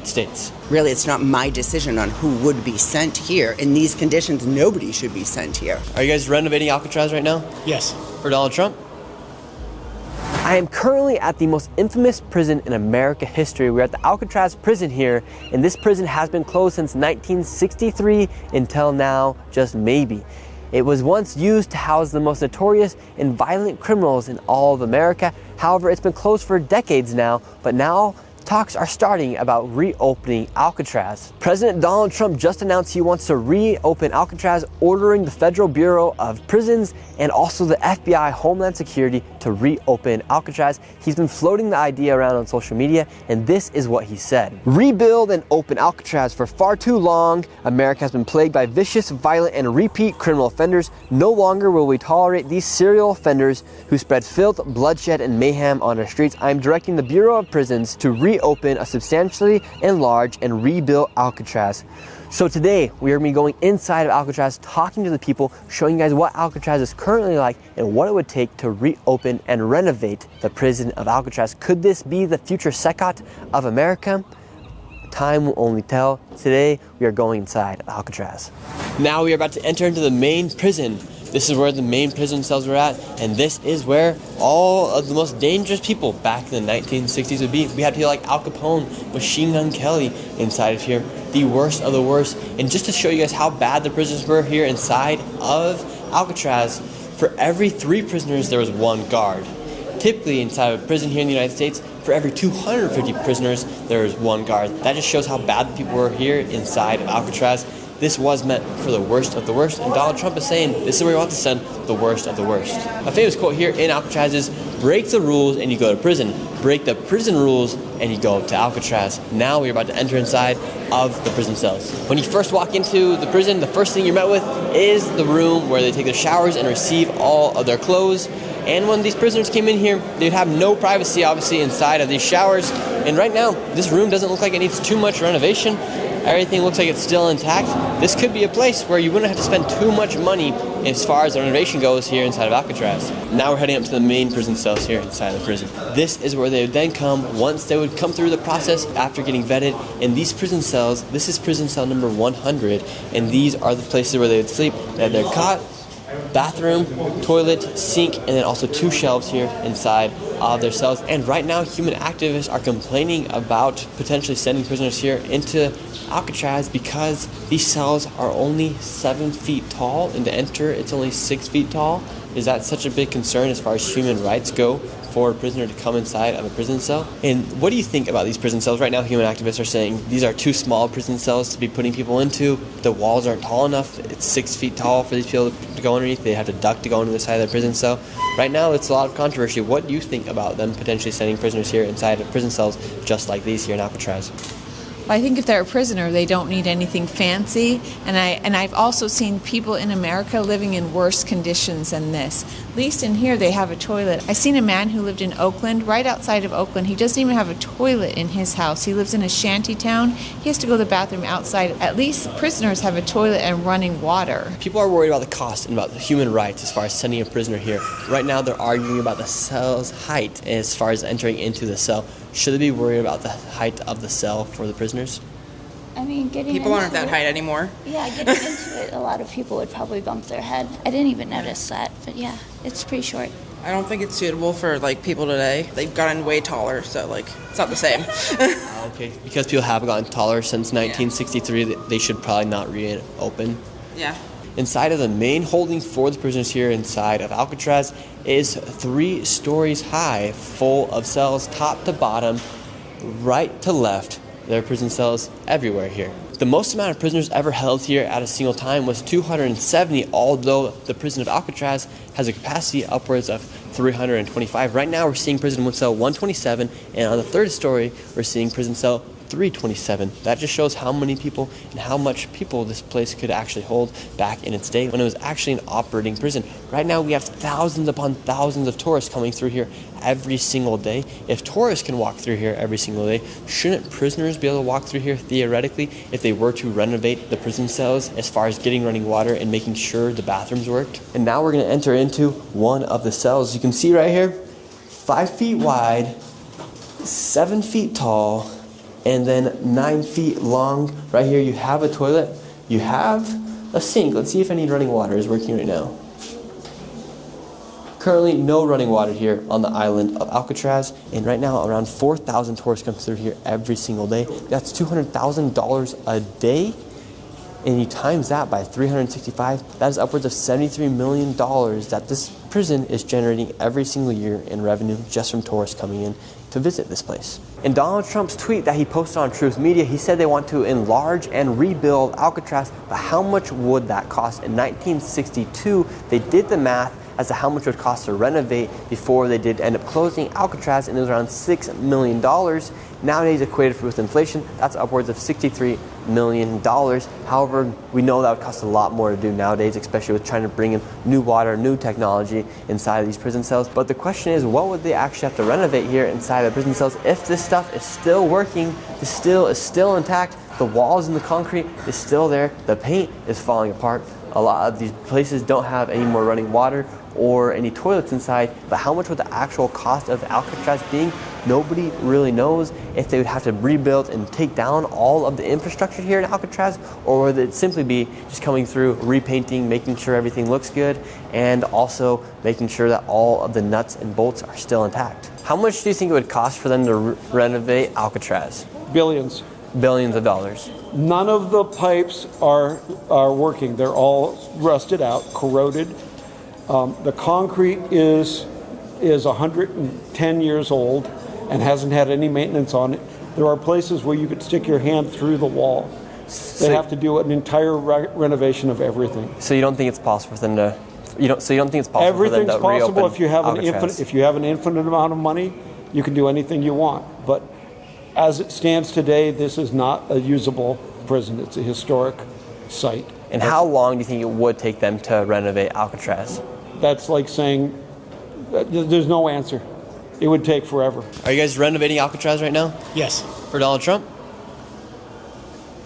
United States. Really, it's not my decision on who would be sent here. In these conditions, nobody should be sent here. Are you guys renovating Alcatraz right now? Yes. For Donald Trump? I am currently at the most infamous prison in America history. We're at the Alcatraz Prison here, and this prison has been closed since 1963 until now, just maybe. It was once used to house the most notorious and violent criminals in all of America. However, it's been closed for decades now, but now talks are starting about reopening Alcatraz. President Donald Trump just announced he wants to reopen Alcatraz, ordering the Federal Bureau of Prisons and also the FBI Homeland Security to reopen Alcatraz. He's been floating the idea around on social media, and this is what he said. Rebuild and open Alcatraz. For far too long, America has been plagued by vicious, violent, and repeat criminal offenders. No longer will we tolerate these serial offenders who spread filth, bloodshed, and mayhem on our streets. I am directing the Bureau of Prisons to reopen a substantially enlarged and rebuilt Alcatraz. So today we are going to be going inside of Alcatraz, talking to the people, showing you guys what Alcatraz is currently like and what it would take to reopen and renovate the prison of Alcatraz. Could this be the future SECOT of America? Time will only tell. Today we are going inside of Alcatraz. Now we are about to enter into the main prison. This is where the main prison cells were at, and this is where all of the most dangerous people back in the 1960s would be. We had people like Al Capone, Machine Gun Kelly inside of here, the worst of the worst. And just to show you guys how bad the prisoners were here inside of Alcatraz, for every 3 prisoners there was 1 guard. Typically inside of a prison here in the United States, for every 250 prisoners there is 1 guard. That just shows how bad the people were here inside of Alcatraz. This was meant for the worst of the worst, and Donald Trump is saying this is where we want to send the worst of the worst. A famous quote here in Alcatraz is, break the rules and you go to prison. Break the prison rules and you go to Alcatraz. Now we're about to enter inside of the prison cells. When you first walk into the prison, the first thing you're met with is the room where they take their showers and receive all of their clothes. And when these prisoners came in here, they'd have no privacy, obviously, inside of these showers. And right now, this room doesn't look like it needs too much renovation. Everything looks like it's still intact. This could be a place where you wouldn't have to spend too much money as far as the renovation goes here inside of Alcatraz. Now we're heading up to the main prison cells here inside the prison. This is where they would then come once they would come through the process after getting vetted. In these prison cells, this is prison cell number 100, and these are the places where they would sleep. They had their cot, bathroom, toilet, sink, and then also 2 shelves here inside of their cells. And right now, human activists are complaining about potentially sending prisoners here into Alcatraz because these cells are only 7 feet tall, and to enter, it's only 6 feet tall. Is that such a big concern as far as human rights go for a prisoner to come inside of a prison cell? And what do you think about these prison cells? Right now, human activists are saying these are too small prison cells to be putting people into. The walls aren't tall enough. It's 6 feet tall for these people to go underneath. They have to duck to go into the side of their prison cell. Right now, it's a lot of controversy. What do you think about them potentially sending prisoners here inside of prison cells just like these here in Alcatraz? Well, I think if they're a prisoner, they don't need anything fancy. And I've also seen people in America living in worse conditions than this. At least in here, they have a toilet. I've seen a man who lived in Oakland, right outside of Oakland. He doesn't even have a toilet in his house. He lives in a shanty town. He has to go to the bathroom outside. At least prisoners have a toilet and running water. People are worried about the cost and about the human rights as far as sending a prisoner here. Right now, they're arguing about the cell's height as far as entering into the cell. Should they be worried about the height of the cell for the prisoners? I mean, people aren't that height anymore. Yeah, getting into it, a lot of people would probably bump their head. I didn't even notice that, but yeah, it's pretty short. I don't think it's suitable for people today. They've gotten way taller, so it's not the same. Okay, because people have gotten taller since 1963, they should probably not reopen. Yeah. Inside of the main holding for the prisoners here inside of Alcatraz is 3 stories high, full of cells top to bottom, right to left. There are prison cells everywhere here. The most amount of prisoners ever held here at a single time was 270, although the prison of Alcatraz has a capacity upwards of 325. Right now we're seeing prison cell 127, and on the 3rd story we're seeing prison cell 327. That just shows how many people and how much people this place could actually hold back in its day when it was actually an operating prison. Right now we have thousands upon thousands of tourists coming through here every single day. If tourists can walk through here every single day, shouldn't prisoners be able to walk through here theoretically if they were to renovate the prison cells as far as getting running water and making sure the bathrooms worked? And now we're going to enter into one of the cells. You can see right here, 5 feet wide, 7 feet tall, and then 9 feet long. Right here you have a toilet, you have a sink. Let's see if any running water is working right now. Currently no running water here on the island of Alcatraz, and right now around 4,000 tourists come through here every single day. That's $200,000 a day, and you times that by 365, that is upwards of $73 million that this prison is generating every single year in revenue just from tourists coming in to visit this place. In Donald Trump's tweet that he posted on Truth Media, he said they want to enlarge and rebuild Alcatraz, but how much would that cost? In 1962, they did the math as to how much it would cost to renovate before they did end up closing Alcatraz, and it was around $6 million. Nowadays, equated with inflation, that's upwards of $63 million. However, we know that would cost a lot more to do nowadays, especially with trying to bring in new water, new technology inside of these prison cells. But the question is, what would they actually have to renovate here inside of the prison cells if this stuff is still working, the steel is still intact, the walls and the concrete is still there, the paint is falling apart. A lot of these places don't have any more running water or any toilets inside, but how much would the actual cost of Alcatraz being? Nobody really knows. If they would have to rebuild and take down all of the infrastructure here in Alcatraz, or would it simply be just coming through, repainting, making sure everything looks good, and also making sure that all of the nuts and bolts are still intact. How much do you think it would cost for them to renovate Alcatraz? Billions. Billions of dollars. None of the pipes are working. They're all rusted out, corroded. The concrete is 110 years old and hasn't had any maintenance on it. There are places where you could stick your hand through the wall. They have to do an entire renovation of everything. So you don't think it's possible for them to? So you don't think it's possible Everything's for them to possible reopen if you have Alcatraz? if you have an infinite amount of money, you can do anything you want. But as it stands today, this is not a usable prison. It's a historic site. And how long do you think it would take them to renovate Alcatraz? That's like saying there's no answer. It would take forever. Are you guys renovating Alcatraz right now Yes. for Donald Trump?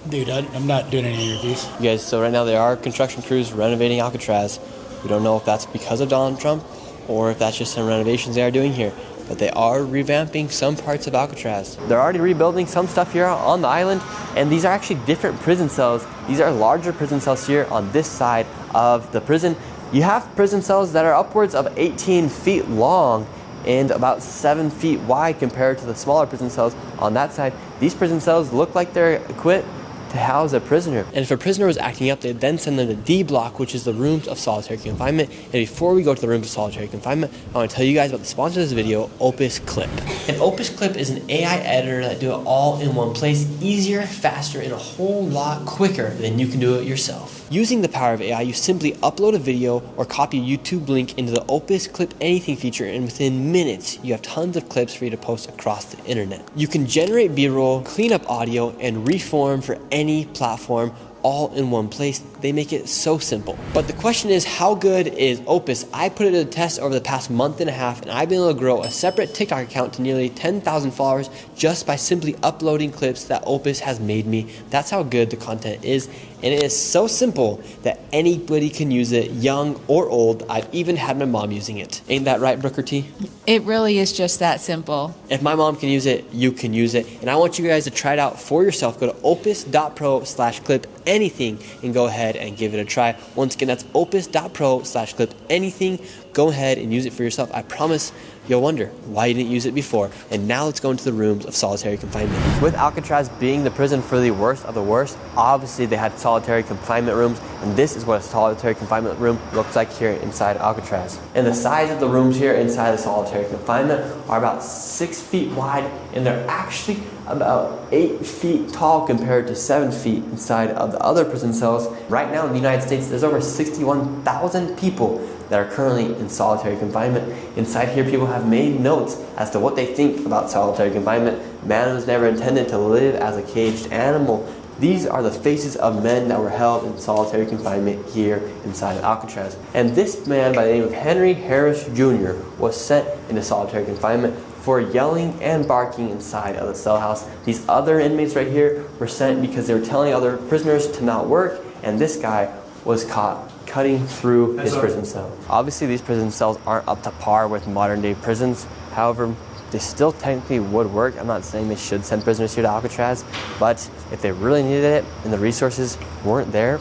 Dude, I'm not doing any interviews. You guys, so right now there are construction crews renovating Alcatraz. We don't know if that's because of Donald Trump or if that's just some renovations they are doing here. But they are revamping some parts of Alcatraz. They're already rebuilding some stuff here on the island, and these are actually different prison cells. These are larger prison cells here on this side of the prison. You have prison cells that are upwards of 18 feet long and about 7 feet wide compared to the smaller prison cells on that side. These prison cells look like they're equipped to house a prisoner. And if a prisoner was acting up, they'd then send them to D block, which is the rooms of solitary confinement. And before we go to the rooms of solitary confinement, I want to tell you guys about the sponsor of this video, Opus Clip. And Opus Clip is an AI editor that do it all in one place, easier, faster, and a whole lot quicker than you can do it yourself. Using the power of AI, you simply upload a video or copy a YouTube link into the Opus Clip Anything feature, and within minutes, you have tons of clips for you to post across the internet. You can generate B-roll, clean up audio, and reform for any platform all in one place. They make it so simple. But the question is, how good is Opus? I put it to the test over the past month and a half, and I've been able to grow a separate TikTok account to nearly 10,000 followers just by simply uploading clips that Opus has made me. That's how good the content is, and it is so simple that anybody can use it, young or old. I've even had my mom using it. Ain't that right, Brooker T? It really is just that simple. If my mom can use it, you can use it. And I want you guys to try it out for yourself. Go to opus.pro/clip anything and go ahead and give it a try. Once again, that's opus.pro/clip anything. Go ahead and use it for yourself. I promise you'll wonder why you didn't use it before. And now let's go into the rooms of solitary confinement. With Alcatraz being the prison for the worst of the worst, obviously they had solitary confinement rooms, and this is what a solitary confinement room looks like here inside Alcatraz. And the size of the rooms here inside the solitary confinement are about 6 feet wide, and they're actually about 8 feet tall compared to 7 feet inside of the other prison cells. Right now in the United States, there's over 61,000 people that are currently in solitary confinement. Inside here, people have made notes as to what they think about solitary confinement. Man was never intended to live as a caged animal. These are the faces of men that were held in solitary confinement here inside of Alcatraz. And this man by the name of Henry Harris Jr. was sent into solitary confinement for yelling and barking inside of the cell house. These other inmates right here were sent because they were telling other prisoners to not work, and this guy was caught cutting through his prison cell. Obviously, these prison cells aren't up to par with modern day prisons. However, they still technically would work. I'm not saying they should send prisoners here to Alcatraz, but if they really needed it and the resources weren't there,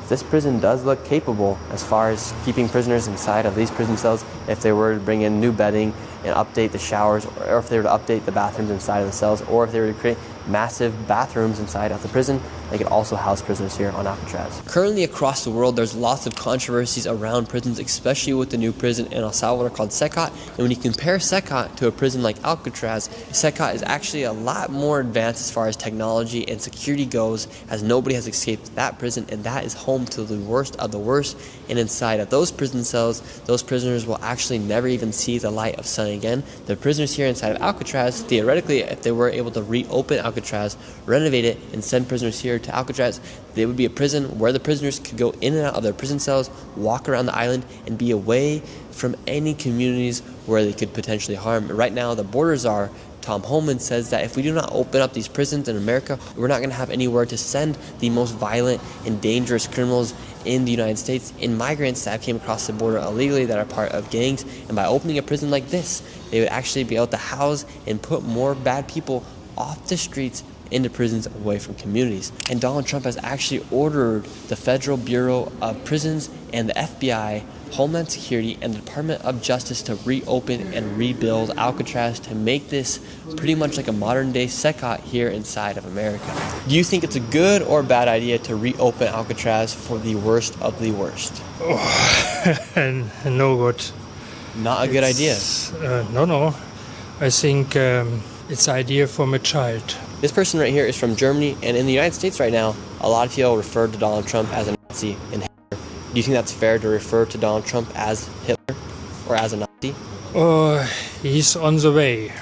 this prison does look capable as far as keeping prisoners inside of these prison cells if they were to bring in new bedding and update the showers, or if they were to update the bathrooms inside of the cells, or if they were to create massive bathrooms inside of the prison, they could also house prisoners here on Alcatraz. Currently across the world, there's lots of controversies around prisons, especially with the new prison in El Salvador called Secot. And when you compare Secot to a prison like Alcatraz, Secot is actually a lot more advanced as far as technology and security goes, as nobody has escaped that prison, and that is home to the worst of the worst. And inside of those prison cells, those prisoners will actually never even see the light of sun again. The prisoners here inside of Alcatraz, theoretically, if they were able to reopen Alcatraz, renovate it, and send prisoners here to Alcatraz, they would be a prison where the prisoners could go in and out of their prison cells, walk around the island, and be away from any communities where they could potentially harm. Right now, the border czar, Tom Homan, says that if we do not open up these prisons in America, we're not going to have anywhere to send the most violent and dangerous criminals in the United States and migrants that came across the border illegally that are part of gangs. And by opening a prison like this, they would actually be able to house and put more bad people off the streets into prisons away from communities. And Donald Trump has actually ordered the Federal Bureau of Prisons and the FBI, Homeland Security, and the Department of Justice to reopen and rebuild Alcatraz to make this pretty much like a modern-day Secot here inside of America. Do you think it's a good or bad idea to reopen Alcatraz for the worst of the worst? And no good. Not a good idea. No. I think it's an idea from a child. This person right here is from Germany, and in the United States right now, a lot of people refer to Donald Trump as a Nazi and Hitler. Do you think that's fair to refer to Donald Trump as Hitler or as a Nazi? He's on the way.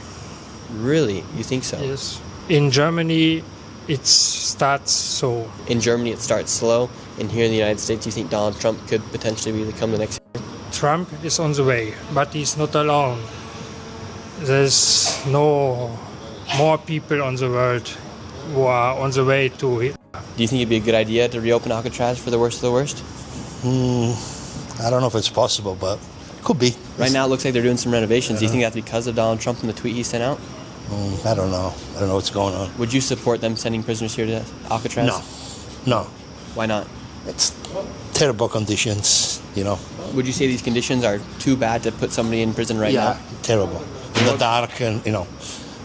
Really? You think so? Yes. In Germany, it starts so. In Germany, it starts slow, and here in the United States, you think Donald Trump could potentially become the next Hitler? Trump is on the way, but he's not alone. There's no more people on the world who are on the way to Hitler. Do you think it'd be a good idea to reopen Alcatraz for the worst of the worst? I don't know if it's possible, but it could be. Right now, it looks like they're doing some renovations. Do you think that's because of Donald Trump and the tweet he sent out? I don't know. I don't know what's going on. Would you support them sending prisoners here to Alcatraz? No. Why not? It's terrible conditions, you know. Would you say these conditions are too bad to put somebody in prison right now? Yeah, terrible. In the dark, and, you know,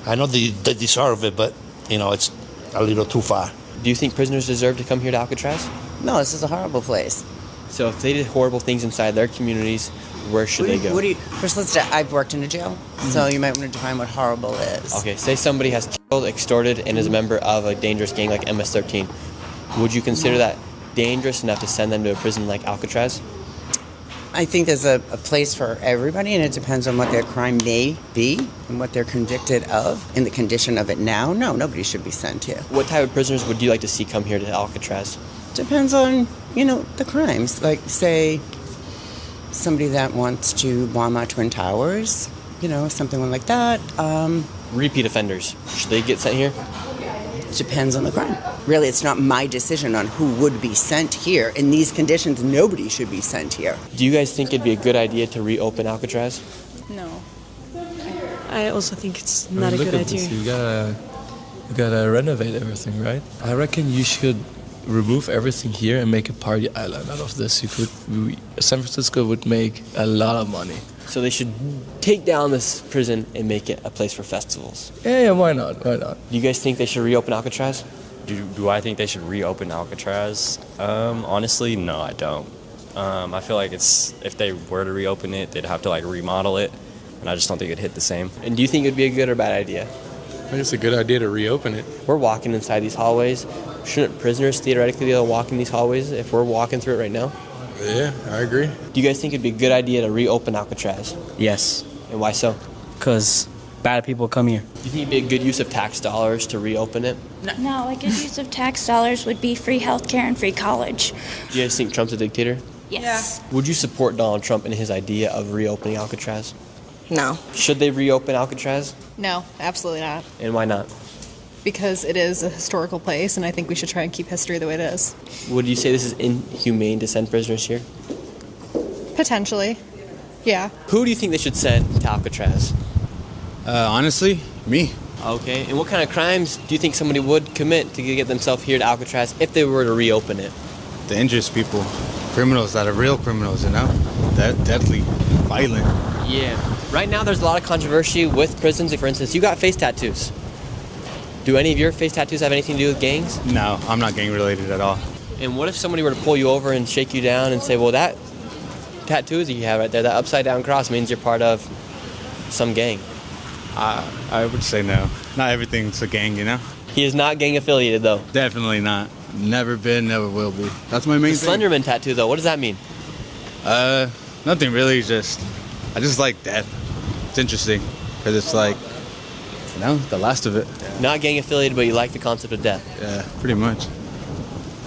I know they deserve it, but, you know, it's a little too far. Do you think prisoners deserve to come here to Alcatraz? No, this is a horrible place. So if they did horrible things inside their communities, where should they go? First, I've worked in a jail, so you might want to define what horrible is. Okay, say somebody has killed, extorted, and is a member of a dangerous gang like MS-13. Would you consider that dangerous enough to send them to a prison like Alcatraz? I think there's a place for everybody, and it depends on what their crime may be and what they're convicted of and the condition of it now. No, nobody should be sent here. What type of prisoners would you like to see come here to Alcatraz? Depends on, the crimes. Like, say, somebody that wants to bomb our Twin Towers, something like that. Repeat offenders, should they get sent here? Depends on the crime. Really, it's not my decision on who would be sent here. In these conditions, nobody should be sent here. Do you guys think it'd be a good idea to reopen Alcatraz? No. I also think it's not a good idea. You gotta renovate everything, right? I reckon you should remove everything here and make a party island out of this. San Francisco would make a lot of money. So they should take down this prison and make it a place for festivals. Yeah, why not? Do you guys think they should reopen Alcatraz? Do I think they should reopen Alcatraz? Honestly, no, I don't. I feel like if they were to reopen it, they'd have to remodel it, and I just don't think it'd hit the same. And do you think it'd be a good or bad idea? I think it's a good idea to reopen it. We're walking inside these hallways. Shouldn't prisoners theoretically be able to walk in these hallways if we're walking through it right now? Yeah, I agree. Do you guys think it'd be a good idea to reopen Alcatraz? Yes. And why so? Because bad people come here. Do you think it'd be a good use of tax dollars to reopen it? No, a good use of tax dollars would be free healthcare and free college. Do you guys think Trump's a dictator? Yes. Yeah. Would you support Donald Trump in his idea of reopening Alcatraz? No. Should they reopen Alcatraz? No, absolutely not. And why not? Because it is a historical place, and I think we should try and keep history the way it is. Would you say this is inhumane to send prisoners here? Potentially. Yeah. Who do you think they should send to Alcatraz? Honestly, me. Okay, and what kind of crimes do you think somebody would commit to get themselves here to Alcatraz if they were to reopen it? Dangerous people. Criminals that are real criminals, you know? Deadly, violent. Yeah. Right now there's a lot of controversy with prisons. For instance, you got face tattoos. Do any of your face tattoos have anything to do with gangs? No, I'm not gang related at all. And what if somebody were to pull you over and shake you down and say, well, that tattoos that you have right there, that upside down cross means you're part of some gang? I would say no. Not everything's a gang, you know? He is not gang affiliated though. Definitely not. Never been, never will be. That's my main The thing. Slenderman tattoo though, what does that mean? Nothing really, I just like death. It's interesting, because it's like, you know, the last of it. Not gang affiliated, but you like the concept of death. Yeah, pretty much.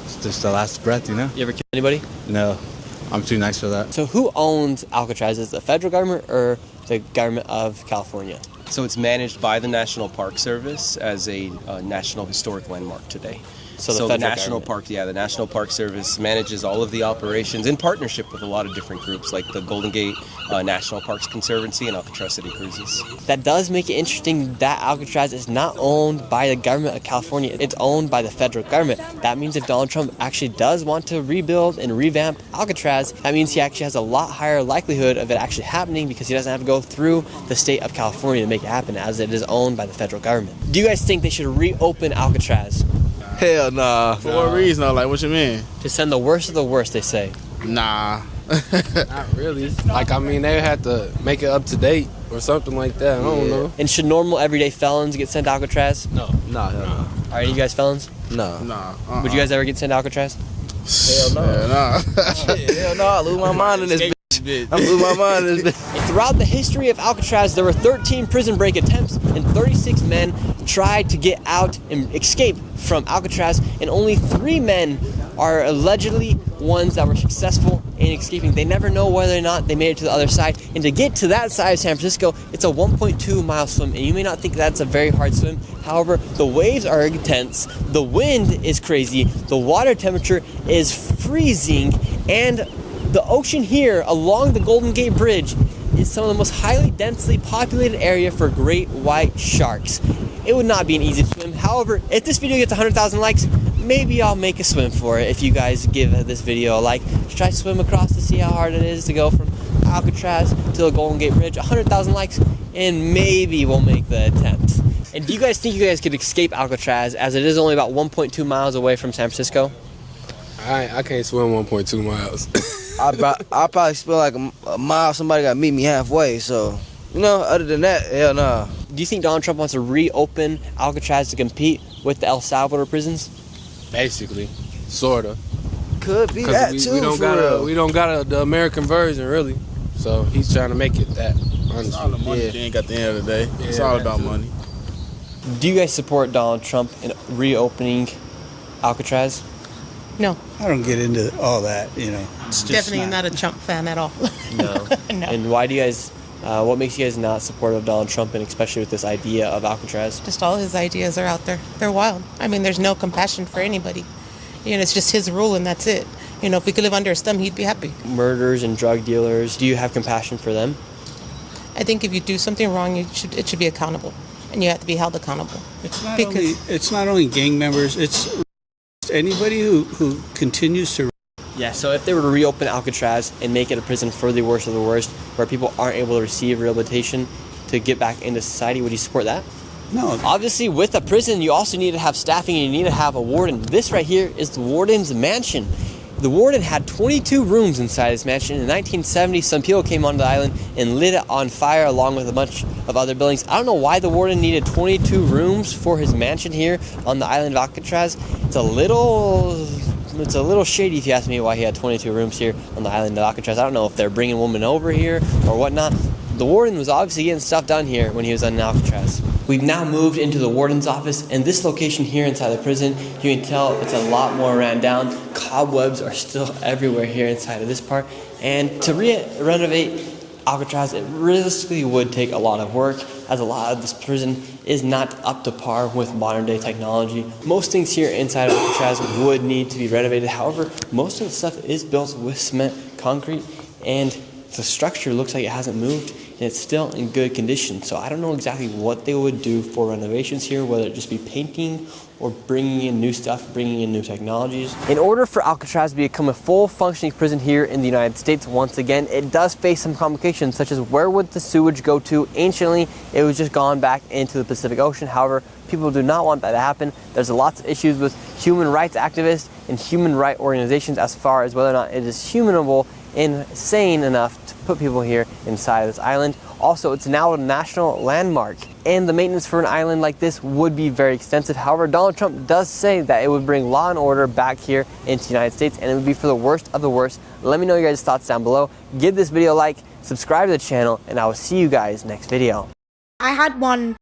It's just the last breath, you know? You ever kill anybody? No, I'm too nice for that. So who owns Alcatraz? Is it the federal government or the government of California? So it's managed by the National Park Service as a National Historic Landmark today. So the the federal National government. the National Park Service manages all of the operations in partnership with a lot of different groups like the Golden Gate National Parks Conservancy and Alcatraz City Cruises. That does make it interesting that Alcatraz is not owned by the government of California. It's owned by the federal government. That means if Donald Trump actually does want to rebuild and revamp Alcatraz, that means he actually has a lot higher likelihood of it actually happening because he doesn't have to go through the state of California to make it happen, as it is owned by the federal government. Do you guys think they should reopen Alcatraz? Hell nah. For what reason? Though? Like, what you mean? To send the worst of the worst, they say. Nah. Not really. Like, I mean, they had to make it up to date or something like that. I don't know. And should normal everyday felons get sent to Alcatraz? No. Nah, hell no. Are you guys felons? No. Nah. Would you guys ever get sent to Alcatraz? Hell no. Hell no. Shit, hell no. I lose my mind in this bitch. I lose my mind in this bitch. Throughout the history of Alcatraz, there were 13 prison break attempts, and 36 men tried to get out and escape from Alcatraz, and only 3 men are allegedly ones that were successful in escaping. They never know whether or not they made it to the other side, and to get to that side of San Francisco, it's a 1.2 mile swim, and you may not think that's a very hard swim. However, the waves are intense, the wind is crazy, the water temperature is freezing, and the ocean here along the Golden Gate Bridge is some of the most highly densely populated area for great white sharks. It would not be an easy swim. However, if this video gets 100,000 likes, maybe I'll make a swim for it if you guys give this video a like. Should I swim across to see how hard it is to go from Alcatraz to the Golden Gate Bridge? 100,000 likes and maybe we'll make the attempt. And do you guys think you guys could escape Alcatraz, as it is only about 1.2 miles away from San Francisco? I can't swim 1.2 miles. I'll probably spend like a mile. Somebody got to meet me halfway. So, you know, other than that, hell no. Do you think Donald Trump wants to reopen Alcatraz to compete with the El Salvador prisons? Basically, sorta. Could be that too. We don't got the American version really. So he's trying to make it that. Honestly. It's all the money thing at the end of the day. It's all about money. Do you guys support Donald Trump in reopening Alcatraz? No. I don't get into all that, you know. Definitely not a Trump fan at all. No. No. And why do you guys, what makes you guys not supportive of Donald Trump, and especially with this idea of Alcatraz? Just all his ideas are out there. They're wild. I mean, there's no compassion for anybody. You know, it's just his rule and that's it. You know, if we could live under his thumb, he'd be happy. Murderers and drug dealers, do you have compassion for them? I think if you do something wrong, it should be accountable. And you have to be held accountable. It's not only gang members, it's anybody who continues to. Yeah, so if they were to reopen Alcatraz and make it a prison for the worst of the worst, where people aren't able to receive rehabilitation to get back into society, would you support that? No. Obviously, with a prison, you also need to have staffing and you need to have a warden. This right here is the warden's mansion. The warden had 22 rooms inside his mansion. In 1970, some people came onto the island and lit it on fire along with a bunch of other buildings. I don't know why the warden needed 22 rooms for his mansion here on the island of Alcatraz. It's a little shady if you ask me, why he had 22 rooms here on the island of Alcatraz. I don't know if they're bringing women over here or whatnot. The warden was obviously getting stuff done here when he was on Alcatraz. We've now moved into the warden's office, and this location here inside the prison, you can tell it's a lot more ran down. Cobwebs are still everywhere here inside of this part. And to renovate Alcatraz, it realistically would take a lot of work, as a lot of this prison is not up to par with modern day technology. Most things here inside of Alcatraz would need to be renovated. However, most of the stuff is built with cement, concrete, and the structure looks like it hasn't moved and it's still in good condition. So I don't know exactly what they would do for renovations here, whether it just be painting or bringing in new stuff, bringing in new technologies. In order for Alcatraz to become a full functioning prison here in the United States, once again, it does face some complications, such as where would the sewage go to? Anciently, it was just gone back into the Pacific Ocean. However, people do not want that to happen. There's lots of issues with human rights activists and human rights organizations as far as whether or not it is humanable and sane enough to put people here inside of this island. Also, it's now a national landmark, and the maintenance for an island like this would be very extensive. However, Donald Trump does say that it would bring law and order back here into the United States, and it would be for the worst of the worst. Let me know your guys' thoughts down below. Give this video a like, subscribe to the channel, and I will see you guys next video. I had one